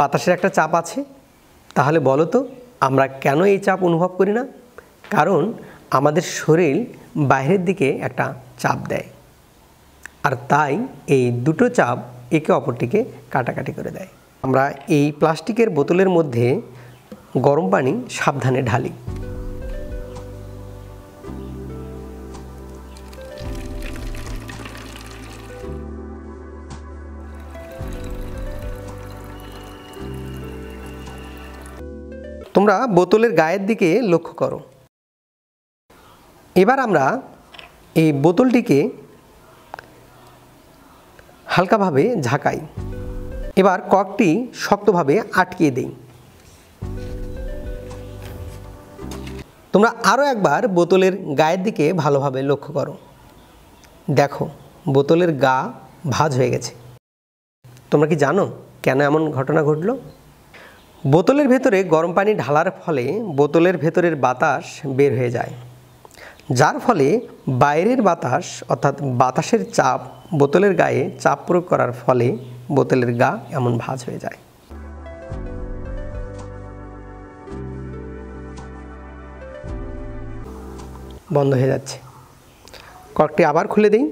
বাতাসের একটা চাপ আছে। তাহলে বলো তো আমরা কেন এই চাপ অনুভব করি না? কারণ আমাদের শরীর বাইরের দিকে একটা চাপ দেয়, আর তাই এই দুটো চাপ একে অপরটিকে কাটাকাটি করে দেয়। আমরা এই প্লাস্টিকের বোতলের মধ্যে গরম পানি সাবধানে ঢালি। তোমরা বোতলের গায়ের দিকে লক্ষ্য করো। এবার আমরা এই বোতলটিকে হালকাভাবে ঝাঁকাই। এবার কর্কটি শক্তভাবে আটকিয়ে দেই। তোমরা আরও একবার বোতলের গায়ের দিকে ভালোভাবে লক্ষ্য করো। দেখো বোতলের গা ভাঁজ হয়ে গেছে। তোমরা কি জানো কেন এমন ঘটনা ঘটল? বোতলের ভেতরে গরম পানি ঢালার ফলে বোতলের ভেতরের বাতাস বের হয়ে যায়, যার ফলে বাইরের বাতাস অর্থাৎ বাতাসের চাপ বোতলের গায়ে চাপ প্রয়োগ করার ফলে বোতলের গা এমন ভাঁজ হয়ে যায়। বন্ধ হয়ে যাচ্ছে। কর্কটি আবার খুলে দিই।